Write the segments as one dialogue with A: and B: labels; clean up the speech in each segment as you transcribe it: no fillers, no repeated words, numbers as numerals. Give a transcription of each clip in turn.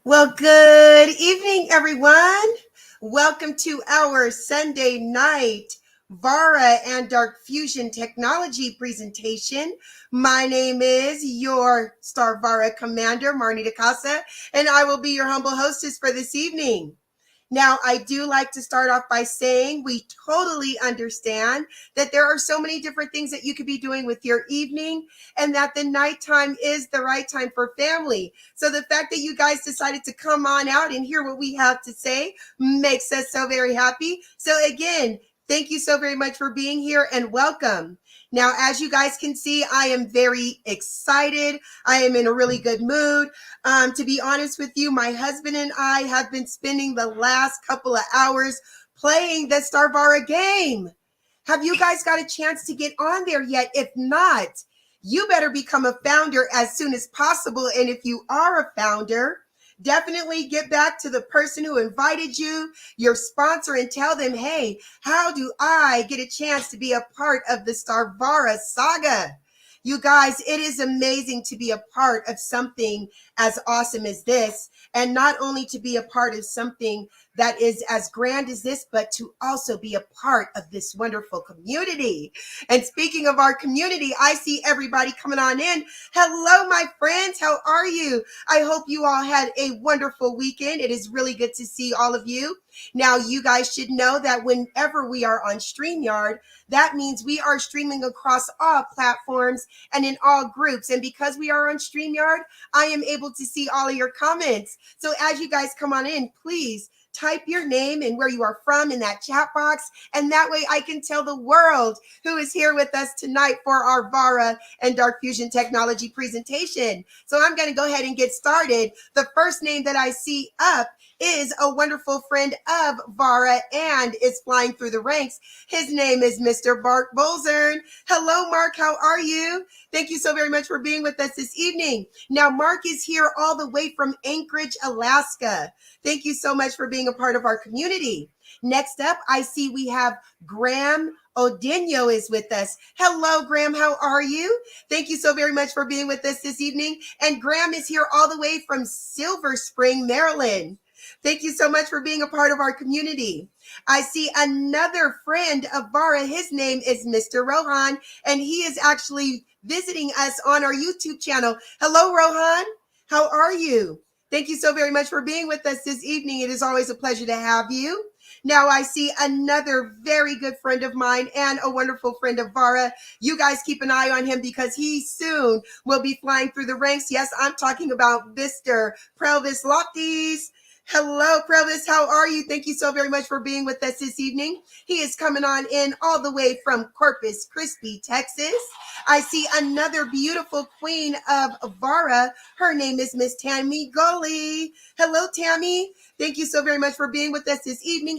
A: Well, good evening, everyone. Welcome to our Sunday night Vara and Dark Fusion technology presentation. My name is your Star Vara Commander, Marnie DeCasa, and I will be your humble hostess for this evening. Now, I do like to start off by saying we totally understand that there are so many different things that you could be doing with your evening, and that the nighttime is the right time for family. So the fact that you guys decided to come on out and hear what we have to say makes us so very happy. So again, thank you so very much for being here and welcome. Now, as you guys can see, I am very excited. I am in a really good mood. To be honest with you, my husband and I have been spending the last couple of hours playing the Starvara game. Have you guys got a chance to get on there yet? If not, you better become a founder as soon as possible. And if you are a founder, definitely get back to the person who invited you, your sponsor, and tell them, hey, how do I get a chance to be a part of the Starvara saga? You guys, it is amazing to be a part of something as awesome as this, and not only to be a part of something that is as grand as this, but to also be a part of this wonderful community. And speaking of our community, I see everybody coming on in. Hello, my friends. How are you? I hope you all had a wonderful weekend. It is really good to see all of you. Now, you guys should know that whenever we are on StreamYard, that means we are streaming across all platforms and in all groups. And because we are on StreamYard, I am able to see all of your comments. So as you guys come on in, please type your name and where you are from in that chat box. And that way I can tell the world who is here with us tonight for our Vara and Dark Fusion technology presentation. So I'm going to go ahead and get started. The first name that I see up is a wonderful friend of Vara and is flying through the ranks. His name is Mr. Mark Bolzern. Hello, Mark. How are you? Thank you so very much for being with us this evening. Now, Mark is here all the way from Anchorage, Alaska. Thank you so much for being a part of our community. Next up, I see we have Graham Odinho is with us. Hello, Graham. How are you? Thank you so very much for being with us this evening. And Graham is here all the way from Silver Spring, Maryland. Thank you so much for being a part of our community. I see another friend of Vara. His name is Mr. Rohan, and he is actually visiting us on our YouTube channel. Hello, Rohan. How are you? Thank you so very much for being with us this evening. It is always a pleasure to have you. Now I see another very good friend of mine and a wonderful friend of Vara. You guys keep an eye on him because he soon will be flying through the ranks. Yes, I'm talking about Mr. Prelvis Lofties. Hello, Prelvis. How are you? Thank you so very much for being with us this evening. He is coming on in all the way from Corpus Christi, Texas. I see another beautiful queen of Vara. Her name is Miss Tammy Gully. Hello, Tammy. Thank you so very much for being with us this evening.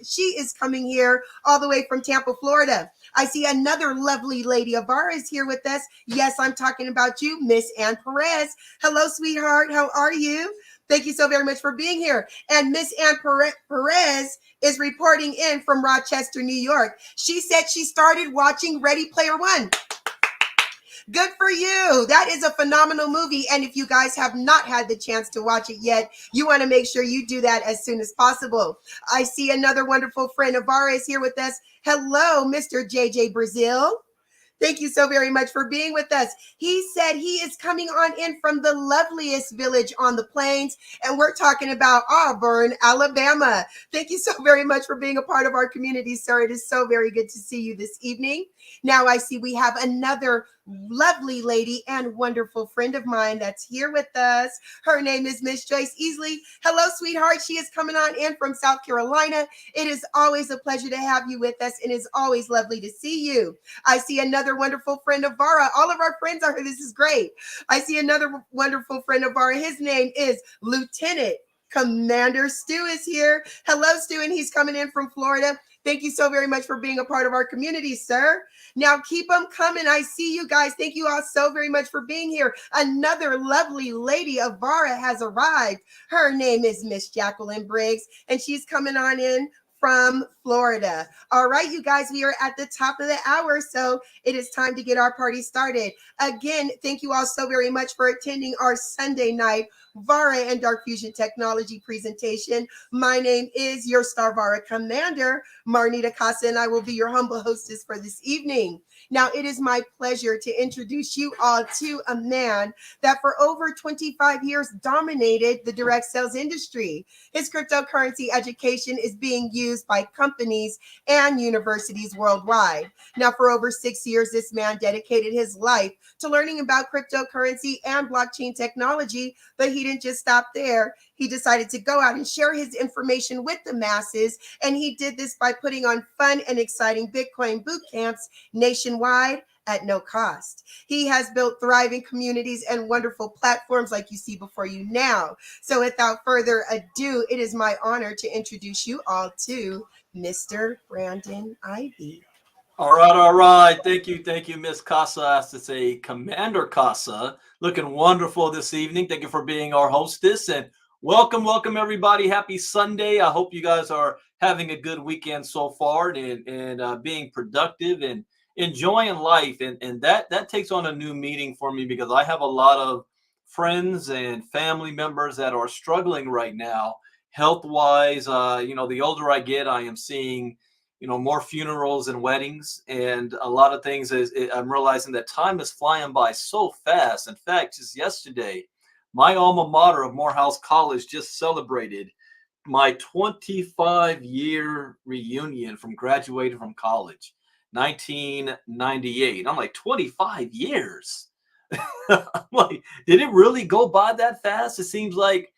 A: She is coming here all the way from Tampa, Florida. I see another lovely lady of Vara is here with us. Yes, I'm talking about you, Miss Ann Perez. Hello, sweetheart. How are you? Thank you so very much for being here. And Miss Ann Perez is reporting in from Rochester, New York. She said she started watching Ready Player One. Good for you. That is a phenomenal movie. And if you guys have not had the chance to watch it yet, you want to make sure you do that as soon as possible. I see another wonderful friend of Vara is here with us. Hello, Mr. JJ Brazil. Thank you so very much for being with us. He said he is coming on in from the loveliest village on the plains, and we're talking about Auburn, Alabama. Thank you so very much for being a part of our community, sir. It is so very good to see you this evening. Now I see we have another lovely lady and wonderful friend of mine that's here with us. Her name is Miss Joyce Easley. Hello, sweetheart. She is coming on in from South Carolina. It is always a pleasure to have you with us, and it's always lovely to see you. I see another wonderful friend of Vara. All of our friends are here. This is great. I see another wonderful friend of Vara. His name is Lieutenant Commander Stu is here. Hello, Stu, and he's coming in from Florida. Thank you so very much for being a part of our community, sir. Now keep them coming. I see you guys. Thank you all so very much for being here. Another lovely lady of Vara has arrived. Her name is Miss Jacqueline Briggs, and she's coming on in from Florida. All right, you guys, we are at the top of the hour, so it is time to get our party started. Again, thank you all so very much for attending our Sunday night Vara and Dark Fusion Technology presentation. My name is your Star Vara Commander, Marnita Casa, and I will be your humble hostess for this evening. Now, it is my pleasure to introduce you all to a man that for over 25 years dominated the direct sales industry. His cryptocurrency education is being used by companies and universities worldwide. Now, for over 6 years, this man dedicated his life to learning about cryptocurrency and blockchain technology, but he didn't just stop there. He decided to go out and share his information with the masses, and he did this by putting on fun and exciting Bitcoin boot camps nationwide at no cost. He has built thriving communities and wonderful platforms like you see before you now. So without further ado, it is my honor to introduce you all to Mr. Brandon Ivy.
B: All right. Thank you, Miss Casa. As to say, Commander Casa, looking wonderful this evening. Thank you for being our hostess, and welcome everybody. Happy Sunday. I hope you guys are having a good weekend so far, and being productive and enjoying life. And that takes on a new meaning for me, because I have a lot of friends and family members that are struggling right now, health wise. The older I get, I am seeing more funerals and weddings, and a lot of things. I'm realizing that time is flying by so fast. In fact, just yesterday, my alma mater of Morehouse College just celebrated my 25-year reunion from graduating from college, 1998. I'm like, 25 years. I'm like, did it really go by that fast? It seems like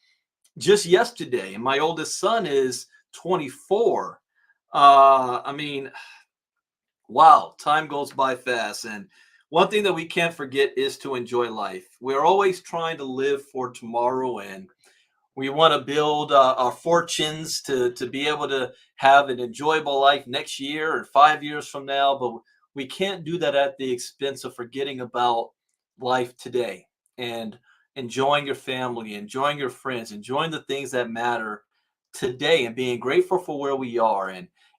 B: just yesterday. And my oldest son is 24. I mean, wow, time goes by fast. And one thing that we can't forget is to enjoy life. We're always trying to live for tomorrow, and we want to build our fortunes to be able to have an enjoyable life next year or 5 years from now. But we can't do that at the expense of forgetting about life today and enjoying your family, enjoying your friends, enjoying the things that matter today, and being grateful for where we are.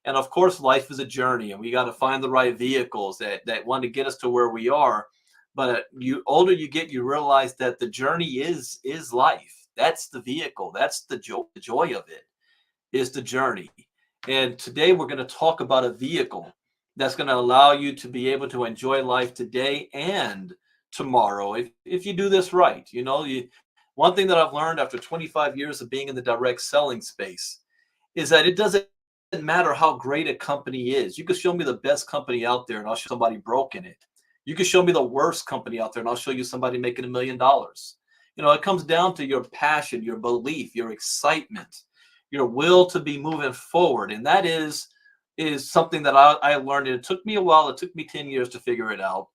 B: And of course, life is a journey, and we got to find the right vehicles that want to get us to where we are. But you older you get, you realize that the journey is life. That's the vehicle. That's the joy of it, is the journey. And today we're going to talk about a vehicle that's going to allow you to be able to enjoy life today and tomorrow if you do this right. One thing that I've learned after 25 years of being in the direct selling space is that it doesn't matter how great a company is. You could show me the best company out there and I'll show somebody broke in it. You could show me the worst company out there and I'll show you somebody making $1 million. It comes down to your passion, your belief, your excitement, your will to be moving forward. And that is something that I learned. And it took me a while. It took me 10 years to figure it out.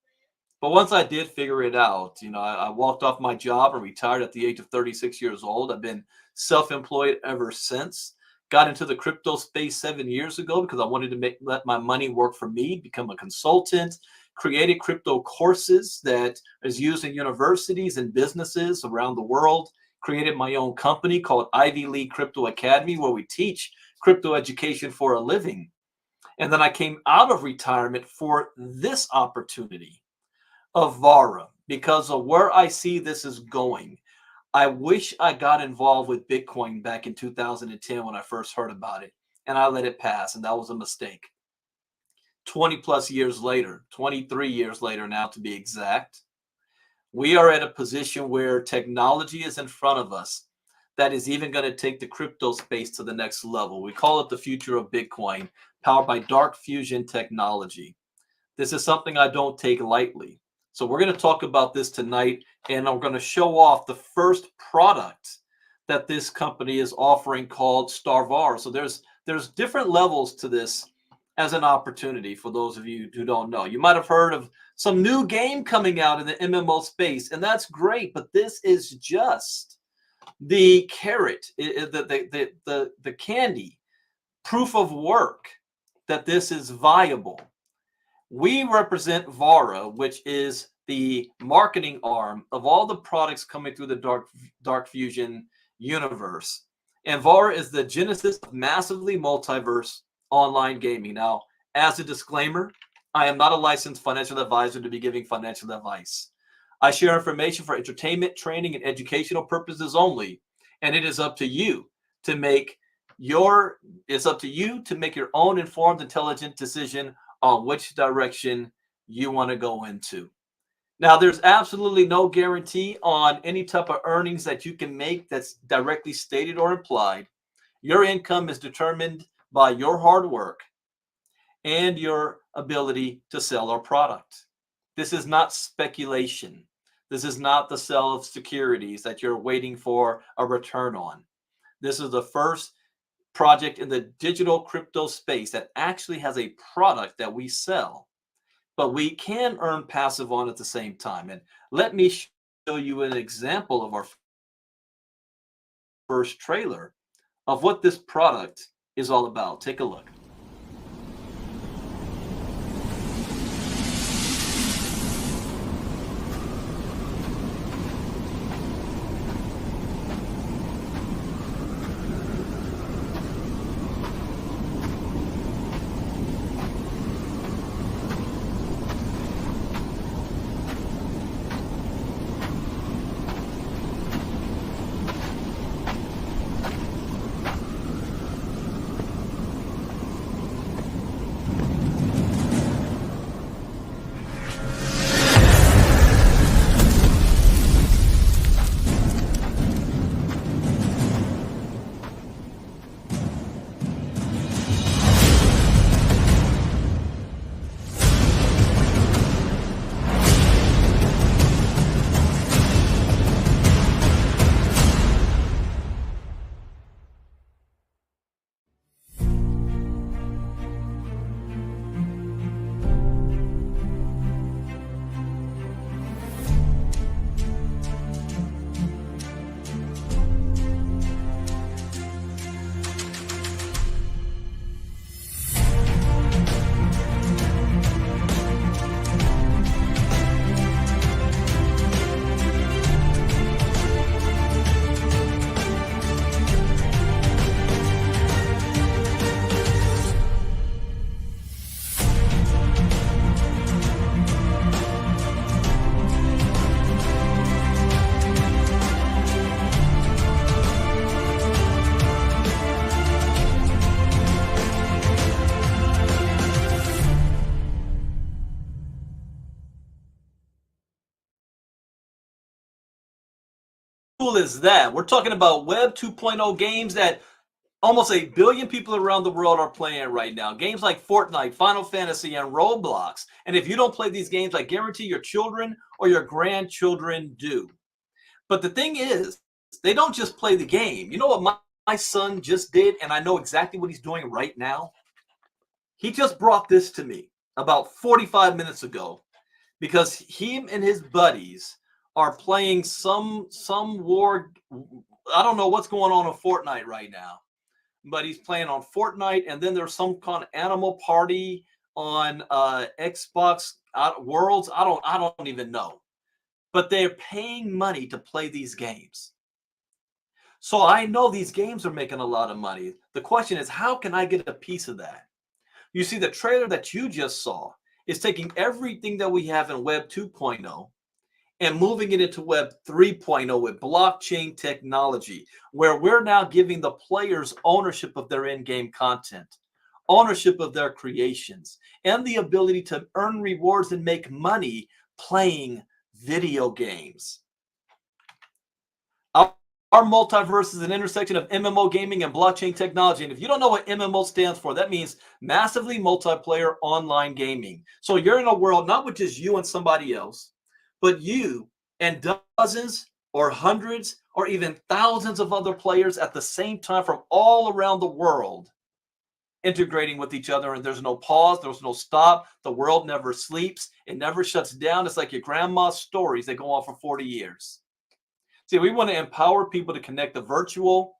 B: But once I did figure it out, I walked off my job and retired at the age of 36 years old. I've been self-employed ever since. Got into the crypto space 7 years ago because I wanted to let my money work for me, become a consultant, created crypto courses that is used in universities and businesses around the world, created my own company called Ivy League Crypto Academy, where we teach crypto education for a living. And then I came out of retirement for this opportunity of Vara because of where I see this is going. I wish I got involved with Bitcoin back in 2010 when I first heard about it, and I let it pass, and that was a mistake. 20 plus years later, 23 years later now to be exact, we are at a position where technology is in front of us that is even going to take the crypto space to the next level. We call it the future of Bitcoin, powered by dark fusion technology. This is something I don't take lightly. So we're going to talk about this tonight, and I'm going to show off the first product that this company is offering called Vara. So there's different levels to this as an opportunity for those of you who don't know. You might have heard of some new game coming out in the MMO space, and that's great, but this is just the carrot, the candy, proof of work that this is viable. We represent Vara, which is the marketing arm of all the products coming through the dark fusion universe. And Vara is the genesis of massively multiverse online gaming. Now, as a disclaimer, I am not a licensed financial advisor to be giving financial advice. I share information for entertainment, training, and educational purposes only, and it is up to you to make your own informed, intelligent decision on which direction you want to go into. Now, there's absolutely no guarantee on any type of earnings that you can make that's directly stated or implied. Your income is determined by your hard work and your ability to sell our product. This is not speculation. This is not the sale of securities that you're waiting for a return on. This is the first project in the digital crypto space that actually has a product that we sell, but we can earn passive on at the same time. And let me show you an example of our first trailer of what this product is all about. Take a look. Cool is that? We're talking about Web 2.0 games that almost a billion people around the world are playing right now. Games like Fortnite, Final Fantasy, and Roblox. And if you don't play these games, I guarantee your children or your grandchildren do. But the thing is, they don't just play the game. You know what my son just did? And I know exactly what he's doing right now. He just brought this to me about 45 minutes ago because him and his buddies are playing some war. I don't know what's going on in Fortnite right now, but he's playing on Fortnite, and then there's some kind of animal party on Xbox Worlds. I don't even know, but they're paying money to play these games. So I know these games are making a lot of money. The question is, how can I get a piece of that? You see, the trailer that you just saw is taking everything that we have in Web 2.0 and moving it into Web 3.0 with blockchain technology, where we're now giving the players ownership of their in-game content, ownership of their creations, and the ability to earn rewards and make money playing video games. Our multiverse is an intersection of MMO gaming and blockchain technology. And if you don't know what MMO stands for, that means massively multiplayer online gaming. So you're in a world not with just you and somebody else, but you and dozens or hundreds or even thousands of other players at the same time from all around the world, integrating with each other. And there's no pause, there's no stop. The world never sleeps, it never shuts down. It's like your grandma's stories that go on for 40 years. See, we want to empower people to connect the virtual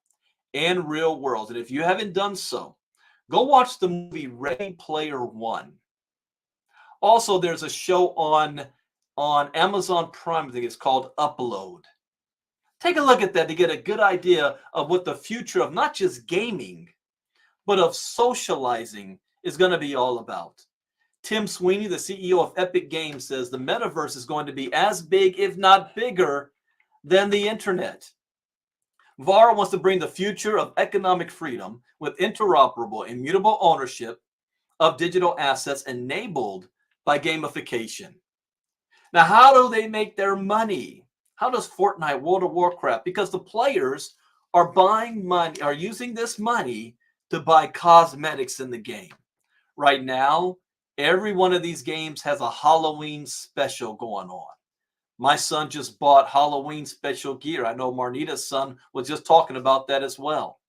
B: and real worlds. And if you haven't done so, go watch the movie Ready Player One. Also, there's a show on Amazon Prime, I think it's called Upload. Take a look at that to get a good idea of what the future of not just gaming, but of socializing is going to be all about. Tim Sweeney, the CEO of Epic Games, says the metaverse is going to be as big, if not bigger, than the internet. Vara wants to bring the future of economic freedom with interoperable, immutable ownership of digital assets enabled by gamification. Now, how do they make their money? How does Fortnite, World of Warcraft? Because the players are buying money, are using this money to buy cosmetics in the game. Right now, every one of these games has a Halloween special going on. My son just bought Halloween special gear. I know Marnita's son was just talking about that as well.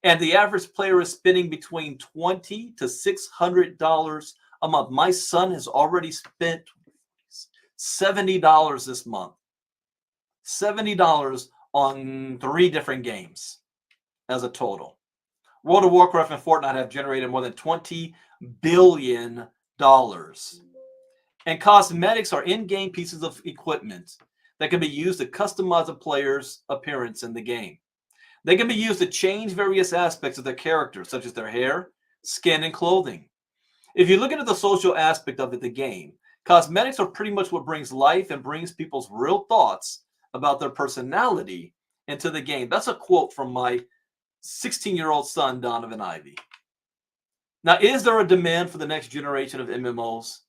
B: And the average player is spending between $20 to $600 a month. My son has already spent $70 this month. $70 on 3 different games as a total. World of Warcraft and Fortnite have generated more than $20 billion. And cosmetics are in-game pieces of equipment that can be used to customize a player's appearance in the game. They can be used to change various aspects of their character, such as their hair, skin, and clothing. If you look into the social aspect of the game, cosmetics are pretty much what brings life and brings people's real thoughts about their personality into the game. That's a quote from my 16-year-old son, Donovan Ivy. Now, is there a demand for the next generation of MMOs?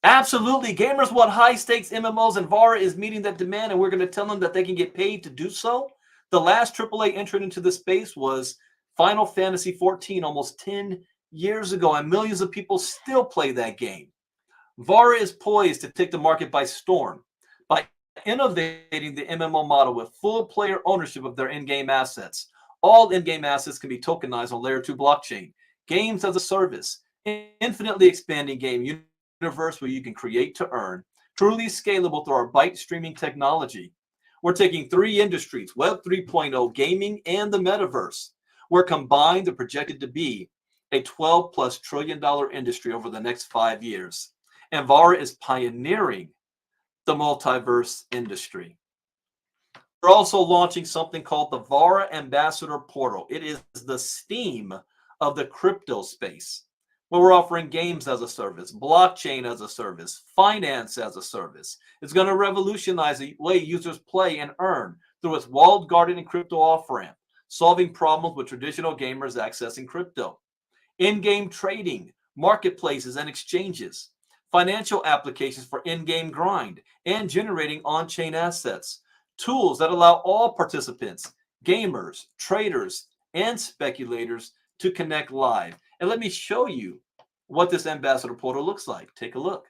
B: Absolutely. Gamers want high-stakes MMOs, and Vara is meeting that demand, and we're going to tell them that they can get paid to do so. The last AAA entrant into the space was Final Fantasy XIV almost 10 years ago, and millions of people still play that game. Vara is poised to take the market by storm by innovating the MMO model with full player ownership of their in-game assets. All in-game assets can be tokenized on Layer 2 blockchain. Games as a service, infinitely expanding game universe where you can create to earn, truly scalable through our byte streaming technology. We're taking 3 industries, Web 3.0, gaming, and the metaverse. Where combined, they're projected to be a $12+ trillion industry over the next 5 years. And Vara is pioneering the multiverse industry. We're also launching something called the Vara Ambassador Portal. It is the Steam of the crypto space, where we're offering games as a service, blockchain as a service, finance as a service. It's going to revolutionize the way users play and earn through its walled garden and crypto off-ramp, solving problems with traditional gamers accessing crypto. In-game trading, marketplaces and exchanges, financial applications for in-game grind, and generating on-chain assets. Tools that allow all participants, gamers, traders, and speculators to connect live. And let me show you what this ambassador portal looks like. Take a look.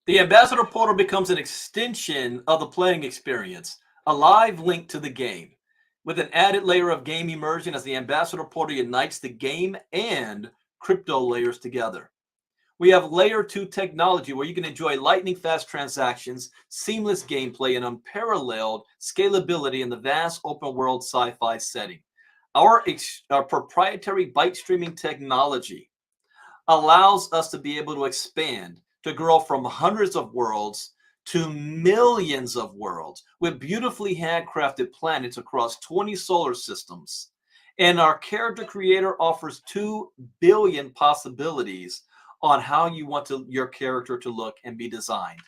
B: The Ambassador Portal becomes an extension of the playing experience, a live link to the game, with an added layer of game immersion as the Ambassador Portal unites the game and crypto layers together. We have Layer 2 technology where you can enjoy lightning-fast transactions, seamless gameplay, and unparalleled scalability in the vast open-world sci-fi setting. Our proprietary byte streaming technology allows us to be able to expand, to grow from hundreds of worlds to millions of worlds with beautifully handcrafted planets across 20 solar systems. And our character creator offers 2 billion possibilities on how you want your character to look and be designed.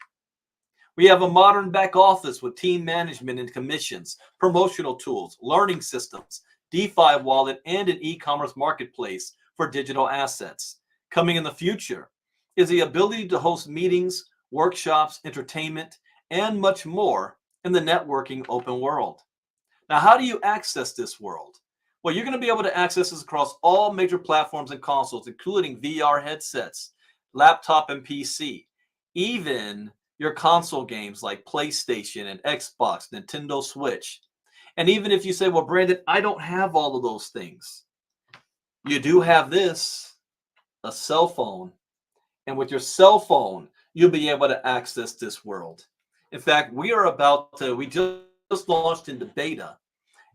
B: We have a modern back office with team management and commissions, promotional tools, learning systems, DeFi wallet, and an e-commerce marketplace for digital assets. Coming in the future is the ability to host meetings, workshops, entertainment, and much more in the networking open world. Now, how do you access this world? Well, you're going to be able to access this across all major platforms and consoles, including VR headsets, laptop and PC, even your console games like PlayStation and Xbox, Nintendo Switch. And even if you say, well, Brandon, I don't have all of those things, you do have this, a cell phone. And with your cell phone, you'll be able to access this world. In fact, we just launched into beta,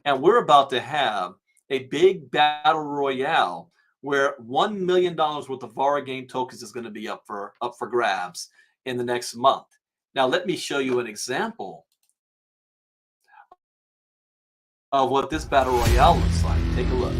B: and we're about to have a big battle royale where $1 million worth of Vara game tokens is going to be up for grabs in the next month. Now, let me show you an example of what this battle royale looks like. Take a look.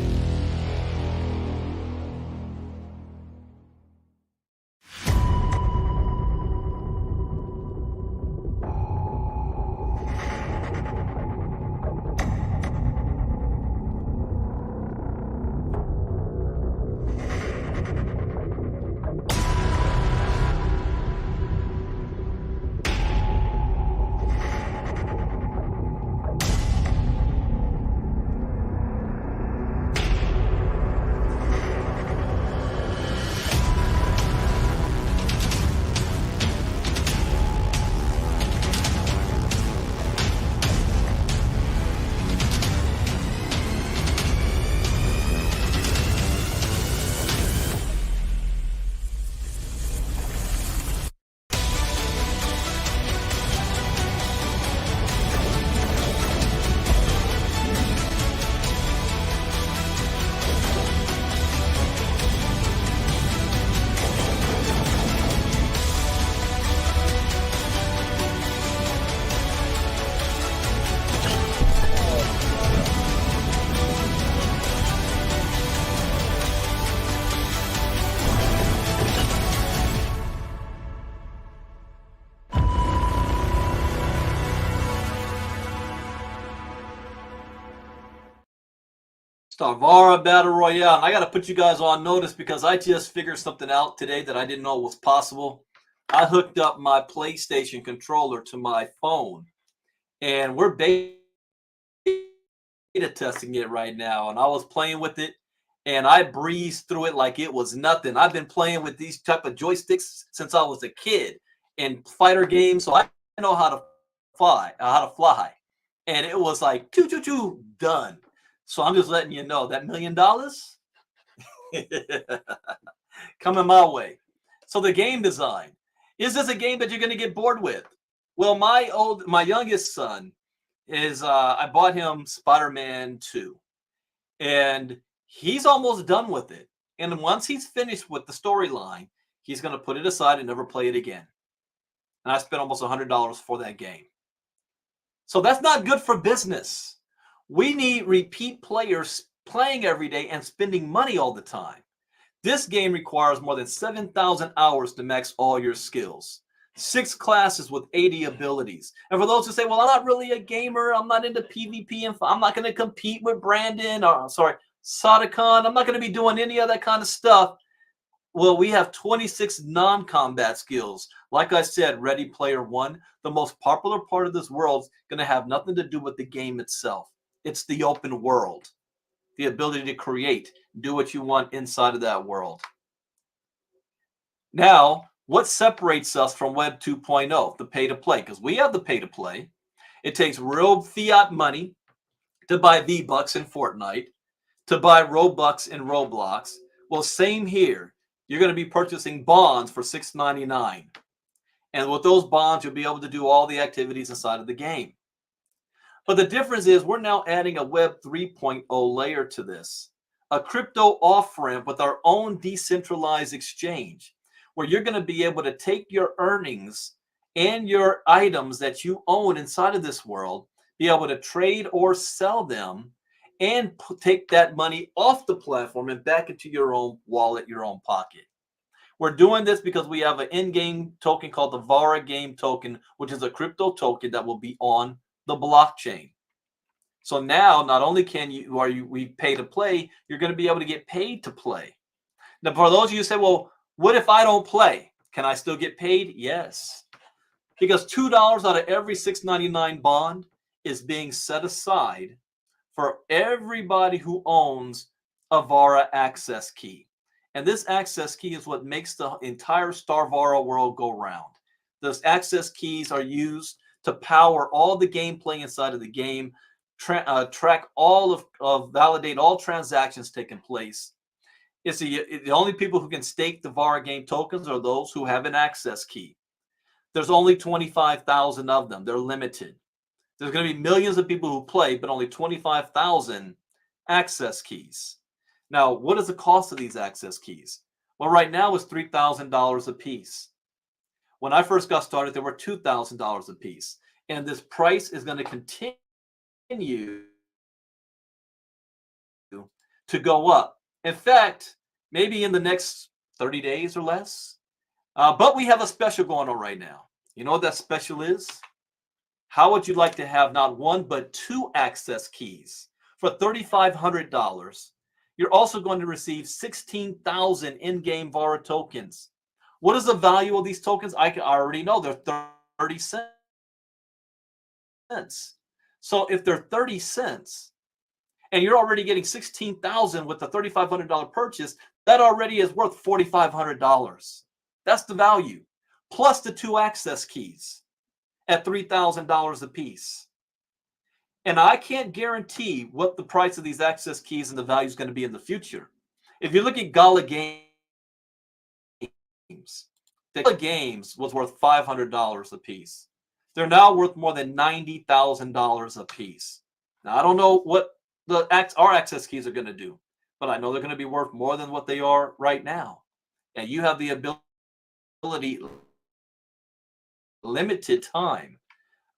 B: Vara Battle Royale. And I got to put you guys on notice because I just figured something out today that I didn't know was possible. I hooked up my PlayStation controller to my phone, and we're beta testing it right now. And I was playing with it, and I breezed through it like it was nothing. I've been playing with these type of joysticks since I was a kid in fighter games, so I know how to fly. And it was like choo, done. So I'm just letting you know that $1 million coming my way. So the game design. Is this a game that you're going to get bored with? Well, my youngest son is I bought him Spider-Man 2. And he's almost done with it. And once he's finished with the storyline, he's going to put it aside and never play it again. And I spent almost $100 for that game. So that's not good for business. We need repeat players playing every day and spending money all the time. This game requires more than 7,000 hours to max all your skills. 6 classes with 80 abilities. And for those who say, well, I'm not really a gamer, I'm not into PvP, and I'm not going to compete with Brandon, or Sadakon, I'm not going to be doing any of that kind of stuff. Well, we have 26 non-combat skills. Like I said, Ready Player One, the most popular part of this world is going to have nothing to do with the game itself. It's the open world, the ability to create, do what you want inside of that world. Now, what separates us from Web 2.0, the pay-to-play? Because we have the pay-to-play. It takes real fiat money to buy V-Bucks in Fortnite, to buy Robux in Roblox. Well, same here. You're going to be purchasing bonds for $6.99. And with those bonds, you'll be able to do all the activities inside of the game. But the difference is we're now adding a Web 3.0 layer to this, a crypto off-ramp with our own decentralized exchange, where you're going to be able to take your earnings and your items that you own inside of this world, be able to trade or sell them, and take that money off the platform and back into your own wallet, your own pocket. We're doing this because we have an in-game token called the Vara game token, which is a crypto token that will be on the blockchain. So now, not only we pay to play, you're going to be able to get paid to play. Now, for those of you who say, well, what if I don't play? Can I still get paid? Yes. Because $2 out of every $6.99 bond is being set aside for everybody who owns a Vara access key. And this access key is what makes the entire Star Vara world go round. Those access keys are used to power all the gameplay inside of the game, track validate all transactions taking place. It's the only people who can stake the Vara game tokens are those who have an access key. There's only 25,000 of them. They're limited. There's going to be millions of people who play, but only 25,000 access keys. Now, what is the cost of these access keys? Well, right now it's $3,000 a piece. When I first got started, they were $2,000 a piece. And this price is going to continue to go up. In fact, maybe in the next 30 days or less. But we have a special going on right now. You know what that special is? How would you like to have not one, but two access keys for $3,500? You're also going to receive 16,000 in-game Vara tokens. What is the value of these tokens? I already know they're 30 cents. So if they're 30 cents, and you're already getting 16,000 with the $3,500 purchase, that already is worth $4,500. That's the value, plus the two access keys at $3,000 a piece. And I can't guarantee what the price of these access keys and the value is going to be in the future. If you look at Gala Games, the Gala Games was worth $500 a piece. They're now worth more than $90,000 a piece. Now, I don't know what our access keys are going to do, but I know they're going to be worth more than what they are right now. And you have the ability, limited time.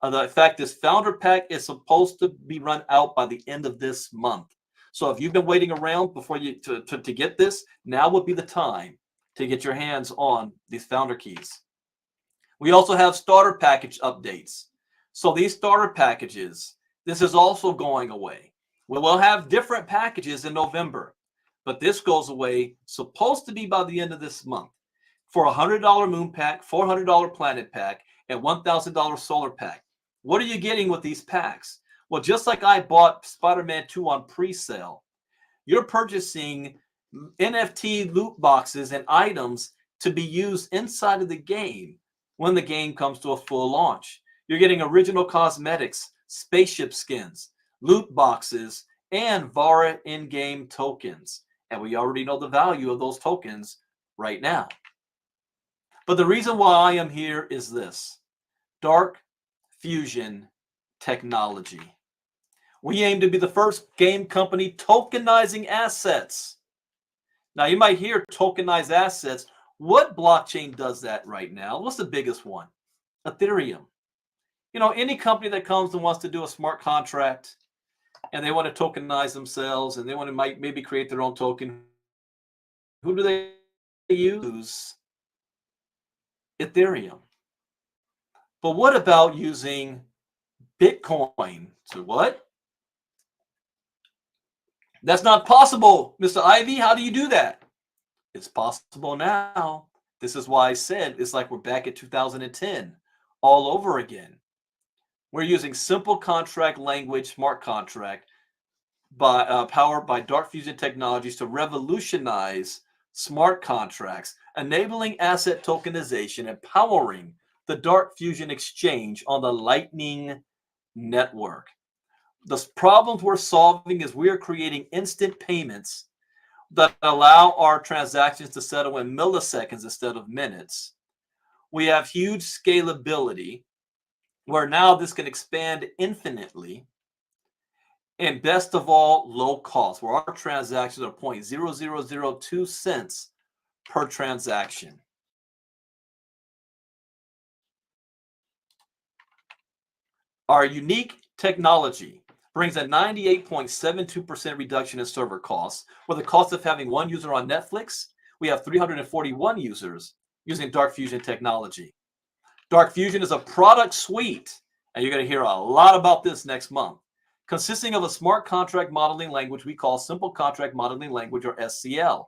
B: The fact this founder pack is supposed to be run out by the end of this month. So if you've been waiting around before you to get this, now would be the time to get your hands on these founder keys. We also have starter package updates. So these starter packages, this is also going away. We will have different packages in November, but this goes away supposed to be by the end of this month for a $100 moon pack, $400 planet pack, and $1,000 solar pack. What are you getting with these packs? Well, just like I bought Spider-Man 2 on pre-sale, you're purchasing NFT loot boxes and items to be used inside of the game when the game comes to a full launch. You're getting original cosmetics, spaceship skins, loot boxes, and Vara in-game tokens. And we already know the value of those tokens right now. But the reason why I am here is this: Dark Fusion technology. We aim to be the first game company tokenizing assets. Now, you might hear tokenized assets. What blockchain does that right now? What's the biggest one? Ethereum. You know, any company that comes and wants to do a smart contract and they want to tokenize themselves and they want to maybe create their own token, who do they use? Ethereum. But what about using Bitcoin? So what? That's not possible, Mr. Ivy. How do you do that? It's possible now. This is why I said it's like we're back at 2010 all over again. We're using simple contract language, smart contract, powered by Dark Fusion Technologies to revolutionize smart contracts, enabling asset tokenization, and powering the Dark Fusion exchange on the Lightning Network. The problems we're solving is we're creating instant payments that allow our transactions to settle in milliseconds instead of minutes. We have huge scalability, where now this can expand infinitely. And best of all, low cost, where our transactions are 0.0002 cents per transaction. Our unique technology brings a 98.72% reduction in server costs, where the cost of having one user on Netflix we have 341 users using Dark Fusion technology. Dark Fusion is a product suite, and you're going to hear a lot about this next month, consisting of a smart contract modeling language we call Simple Contract Modeling Language, or SCL,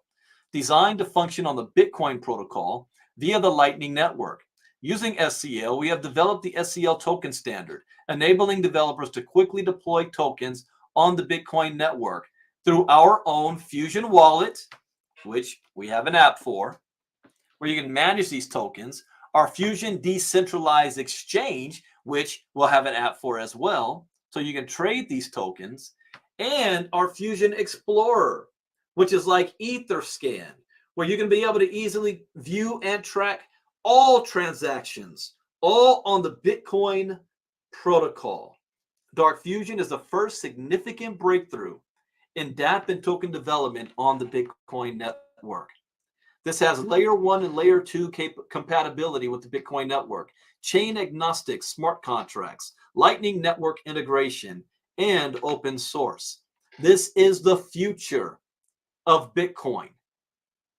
B: designed to function on the Bitcoin protocol via the Lightning Network. Using SCL, we have developed the SCL token standard, enabling developers to quickly deploy tokens on the Bitcoin network through our own Fusion wallet, which we have an app for, where you can manage these tokens, our Fusion decentralized exchange, which we'll have an app for as well, so you can trade these tokens, and our Fusion Explorer, which is like Etherscan, where you can be able to easily view and track all transactions, all on the Bitcoin protocol. Dark Fusion is the first significant breakthrough in dApp and token development on the Bitcoin network. This has layer 1 and layer 2 compatibility with the Bitcoin network, chain agnostic smart contracts, Lightning Network integration, and open source. This is the future of Bitcoin.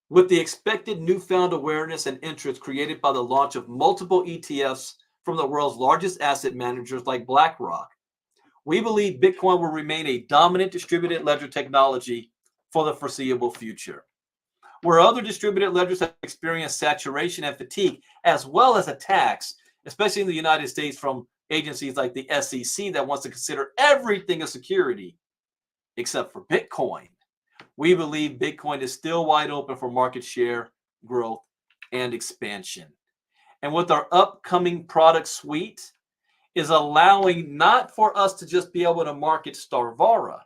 B: With the expected newfound awareness and interest created by the launch of multiple ETFs from the world's largest asset managers like BlackRock, we believe Bitcoin will remain a dominant distributed ledger technology for the foreseeable future. Where other distributed ledgers have experienced saturation and fatigue, as well as attacks, especially in the United States from agencies like the SEC that wants to consider everything a security except for Bitcoin, we believe Bitcoin is still wide open for market share, growth, and expansion. And with our upcoming product suite is allowing not for us to just be able to market Vara,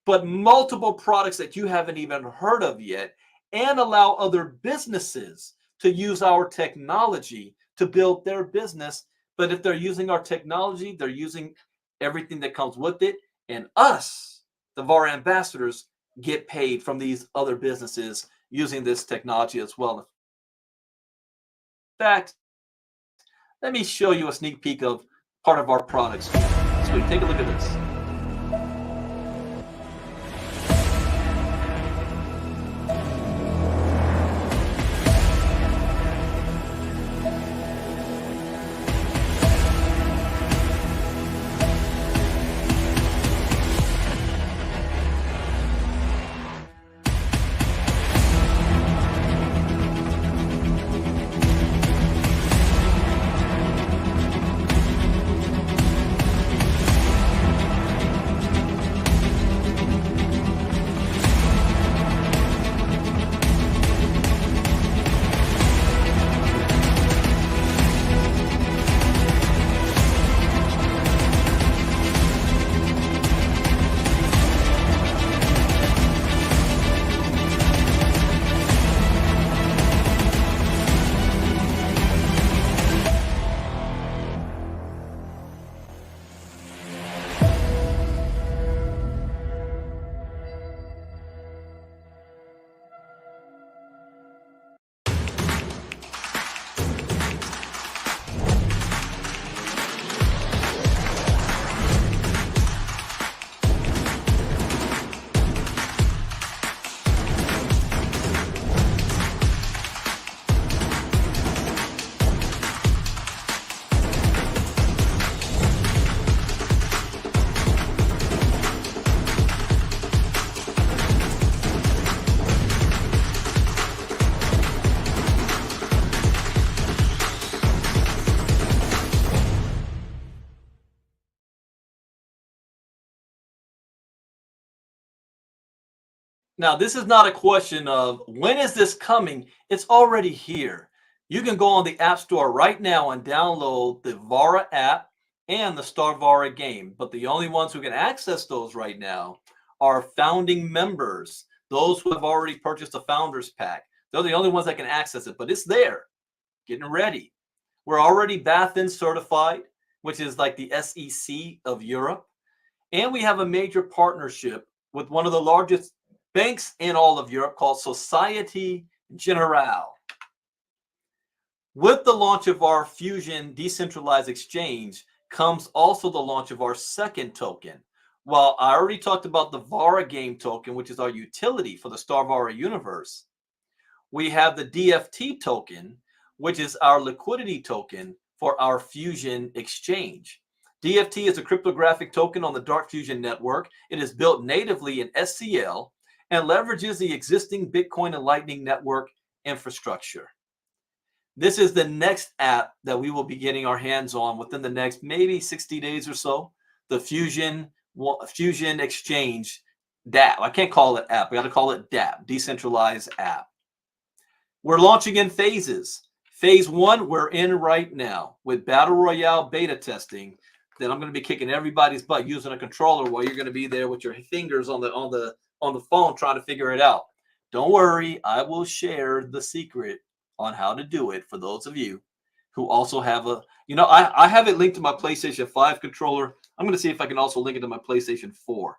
B: but multiple products that you haven't even heard of yet, and allow other businesses to use our technology to build their business. But if they're using our technology, they're using everything that comes with it. And us, the Vara ambassadors, get paid from these other businesses using this technology as well. In fact, let me show you a sneak peek of part of our products. So take a look at this. Now, this is not a question of when is this coming? It's already here. You can go on the App Store right now and download the Vara app and the Vara game. But the only ones who can access those right now are founding members, those who have already purchased a Founders Pack. They're the only ones that can access it, but it's there, getting ready. We're already BaFin certified, which is like the SEC of Europe. And we have a major partnership with one of the largest banks in all of Europe called Societe Generale. With the launch of our Fusion decentralized exchange comes also the launch of our second token. While I already talked about the Vara game token, which is our utility for the Vara universe, we have the DFT token, which is our liquidity token for our Fusion exchange. DFT is a cryptographic token on the Dark Fusion network. It is built natively in SCL and leverages the existing Bitcoin and Lightning network infrastructure. This is the next app that we will be getting our hands on within the next maybe 60 days or so. The Fusion Exchange DApp. I can't call it app. We got to call it DApp, decentralized app. We're launching in phases. Phase 1, we're in right now with Battle Royale beta testing. Then I'm going to be kicking everybody's butt using a controller while you're going to be there with your fingers on the phone trying to figure it out. Don't worry, I will share the secret on how to do it for those of you who also have I have it linked to my PlayStation 5 controller. I'm going to see if I can also link it to my PlayStation 4.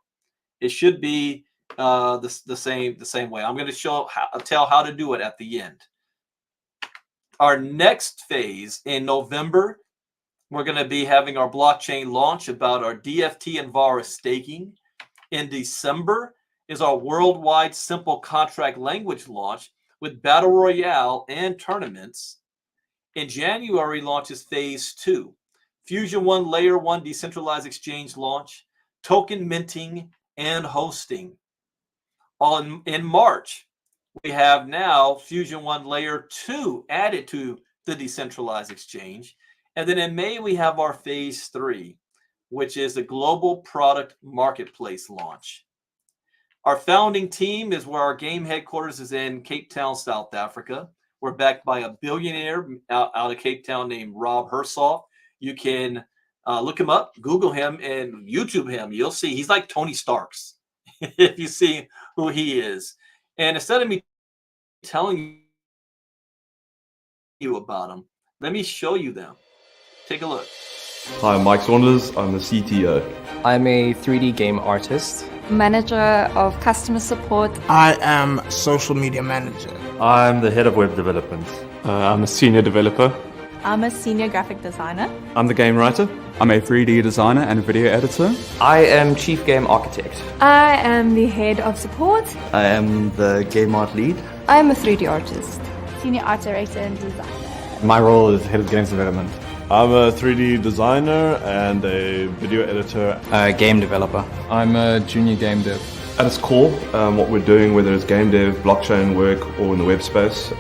B: It should be the same way. I'm going to tell how to do it at the end. Our next phase in November, we're going to be having our blockchain launch about our DFT and Vara staking. In December is our worldwide simple contract language launch with Battle Royale and tournaments. In January launches Phase 2, Fusion 1 Layer 1 decentralized exchange launch, token minting, and hosting. In March, we have now Fusion 1 Layer 2 added to the decentralized exchange. And then in May, we have our Phase 3, which is the global product marketplace launch. Our founding team is where our game headquarters is in Cape Town, South Africa. We're backed by a billionaire out of Cape Town named Rob Hersoff. You can look him up, Google him, and YouTube him. You'll see he's like Tony Stark's if you see who he is. And instead of me telling you about them, let me show you them. Take a look.
C: Hi, I'm Mike Saunders. I'm the CTO.
D: I'm a 3D game artist.
E: Manager of customer support.
F: I am social media manager.
G: I'm the head of web development.
H: I'm a senior developer.
I: I'm a senior graphic designer.
J: I'm the game writer. I'm a 3D designer and video editor.
D: I am chief game architect.
E: I am the head of support.
K: I am the game art lead.
E: I'm a 3D artist.
I: Senior art director and designer.
G: My role is head of games development.
C: I'm a 3D designer and a video editor.
K: Game developer.
J: I'm a junior game dev.
C: At its core, what we're doing, whether it's game dev, blockchain work, or in the web space,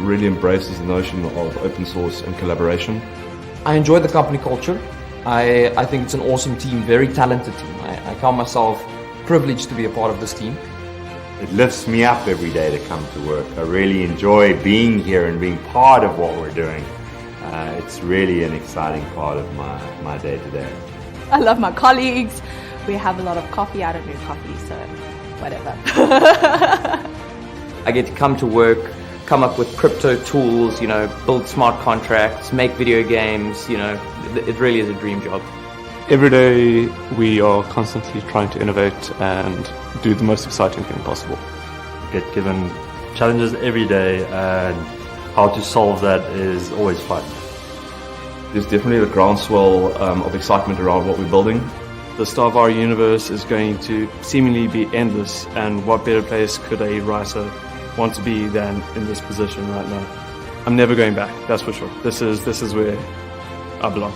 C: really embraces the notion of open source and collaboration.
D: I enjoy the company culture. I think it's an awesome team, very talented team. I count myself privileged to be a part of this team.
L: It lifts me up every day to come to work. I really enjoy being here and being part of what we're doing. It's really an exciting part of my day-to-day.
I: I love my colleagues. We have a lot of coffee. I don't drink coffee, so whatever.
D: I get to come to work, come up with crypto tools, build smart contracts, make video games, it really is a dream job.
H: Every day we are constantly trying to innovate and do the most exciting thing possible.
G: Get given challenges every day, and how to solve that is always fun.
C: There's definitely a groundswell of excitement around what we're building.
H: The Star of our universe is going to seemingly be endless, and what better place could a writer want to be than in this position right now? I'm never going back, that's for sure. This is where I belong.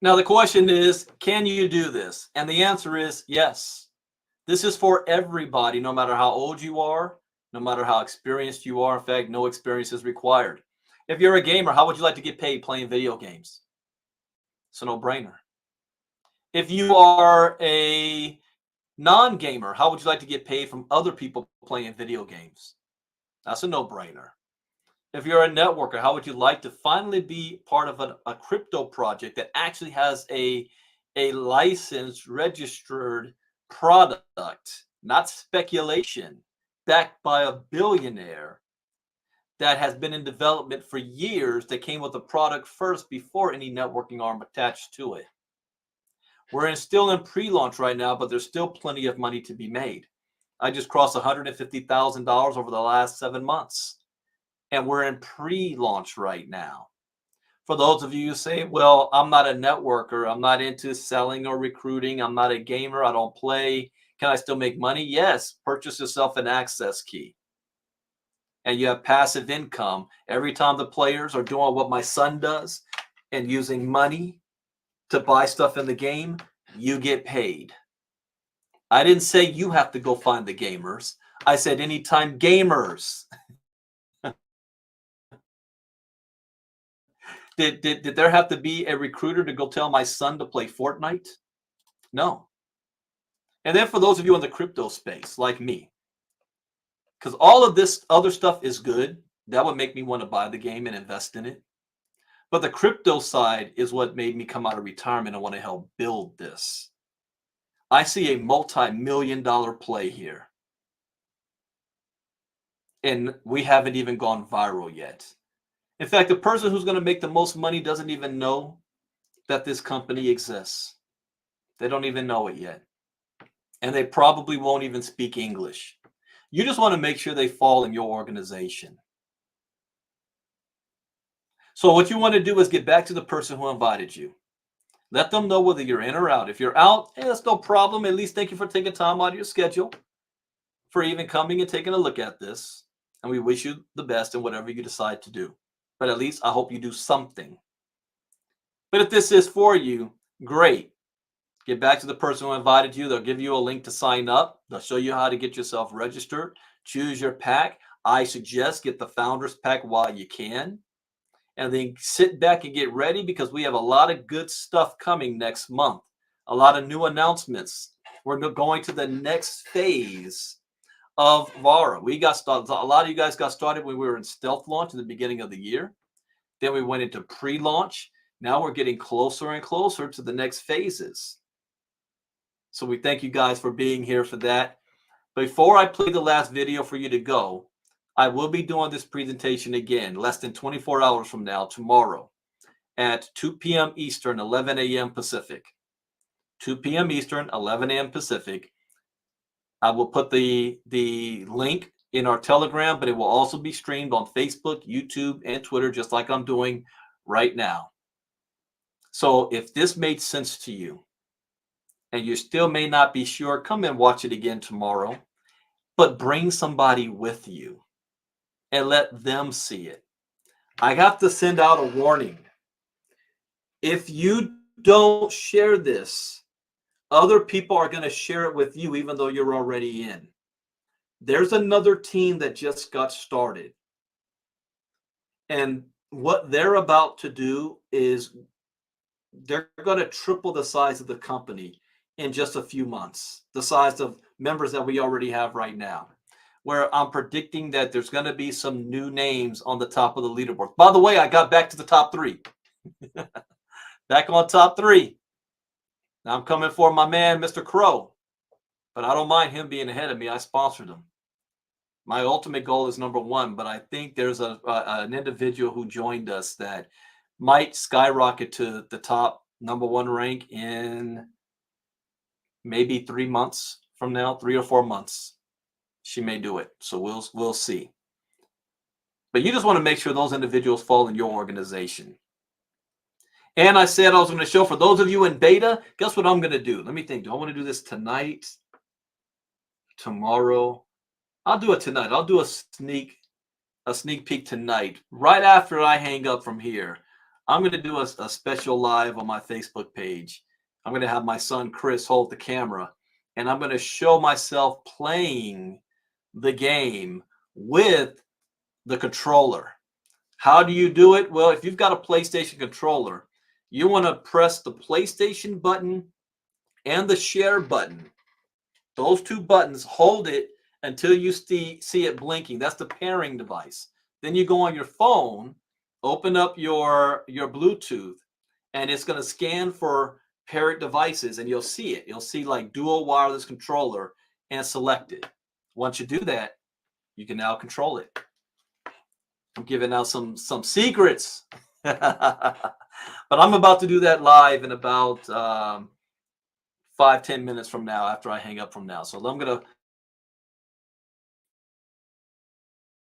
B: Now the question is, can you do this? And the answer is yes. This is for everybody, no matter how old you are, no matter how experienced you are. In fact, no experience is required. If you're a gamer, how would you like to get paid playing video games? It's a no-brainer. If you are a non-gamer, how would you like to get paid from other people playing video games? That's a no-brainer. If you're a networker, how would you like to finally be part of a crypto project that actually has a licensed, registered product, not speculation, backed by a billionaire that has been in development for years, that came with a product first before any networking arm attached to it? We're still in pre-launch right now, but there's still plenty of money to be made. I just crossed $150,000 over the last 7 months, and we're in pre-launch right now. For those of you who say, well, I'm not a networker, I'm not into selling or recruiting, I'm not a gamer, I don't play, can I still make money? Yes, purchase yourself an access key. And you have passive income. Every time the players are doing what my son does and using money to buy stuff in the game, you get paid. I didn't say you have to go find the gamers. I said anytime gamers. Did there have to be a recruiter to go tell my son to play Fortnite? No. And then for those of you in the crypto space, like me, because all of this other stuff is good, that would make me want to buy the game and invest in it. But the crypto side is what made me come out of retirement and want to help build this. I see a multi-million-dollar play here. And we haven't even gone viral yet. In fact, the person who's going to make the most money doesn't even know that this company exists. They don't even know it yet. And they probably won't even speak English. You just want to make sure they fall in your organization. So what you want to do is get back to the person who invited you. Let them know whether you're in or out. If you're out, that's no problem. At least thank you for taking time out of your schedule for even coming and taking a look at this. And we wish you the best in whatever you decide to do. But at least I hope you do something. But if this is for you, great. Get back to the person who invited you. They'll give you a link to sign up. They'll show you how to get yourself registered. Choose your pack. I suggest get the Founders Pack while you can. And then sit back and get ready because we have a lot of good stuff coming next month. A lot of new announcements. We're going to the next phase of Vara. We got started. A lot of you guys got started when we were in stealth launch at the beginning of the year. Then we went into pre-launch. Now we're getting closer and closer to the next phases. So we thank you guys for being here for that. Before I play the last video for you to go, I will be doing this presentation again less than 24 hours from now, tomorrow, at 2 p.m. Eastern, 11 a.m. Pacific. 2 p.m. Eastern, 11 a.m. Pacific. I will put the link in our Telegram, but it will also be streamed on Facebook, YouTube, and Twitter, just like I'm doing right now. So if this made sense to you, and you still may not be sure, come and watch it again tomorrow, but bring somebody with you and let them see it. I have to send out a warning. If you don't share this, other people are going to share it with you even though you're already in. There's another team that just got started. And what they're about to do is they're going to triple the size of the company in just a few months, the size of members that we already have right now, where I'm predicting that there's going to be some new names on the top of the leaderboard. By the way, I got back to the top 3. Back on top 3. Now I'm coming for my man, Mr. Crow, but I don't mind him being ahead of me. I sponsored him. My ultimate goal is number 1, but I think there's an individual who joined us that might skyrocket to the top number 1 rank in maybe 3 months from now, 3 or 4 months. She may do it. So we'll see. But you just want to make sure those individuals fall in your organization. And I said I was going to show, for those of you in beta, guess what I'm going to do? Let me think. Do I want to do this tonight? Tomorrow? I'll do it tonight. I'll do a sneak peek tonight. Right after I hang up from here, I'm going to do a special live on my Facebook page. I'm going to have my son Chris hold the camera, and I'm going to show myself playing the game with the controller. How do you do it? Well, if you've got a PlayStation controller, you want to press the PlayStation button and the share button. Those 2 buttons, hold it until you see it blinking. That's the pairing device. Then you go on your phone, open up your Bluetooth, and it's going to scan for paired devices, and you'll see it. You'll see like dual wireless controller and select it. Once you do that, you can now control it. I'm giving out some secrets. But I'm about to do that live in about 5-10 minutes from now after I hang up from now. So I'm going to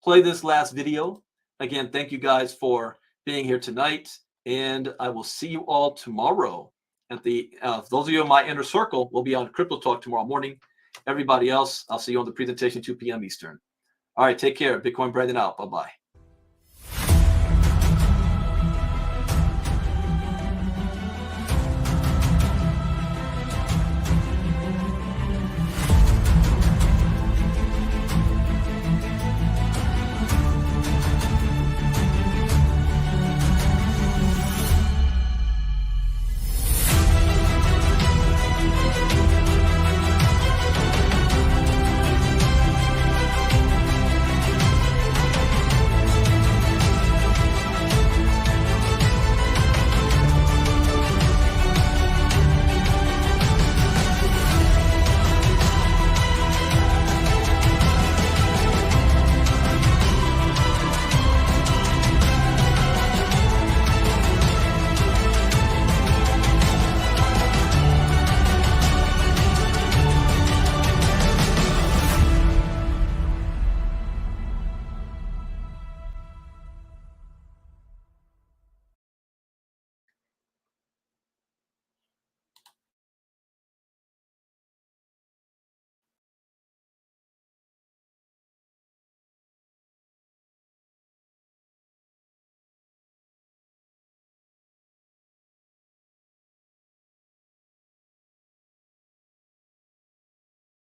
B: play this last video. Again, thank you guys for being here tonight. And I will see you all tomorrow at the, those of you in my inner circle, will be on Crypto Talk tomorrow morning. Everybody else, I'll see you on the presentation, 2 p.m. Eastern. All right, take care. Bitcoin Brandon out. Bye-bye.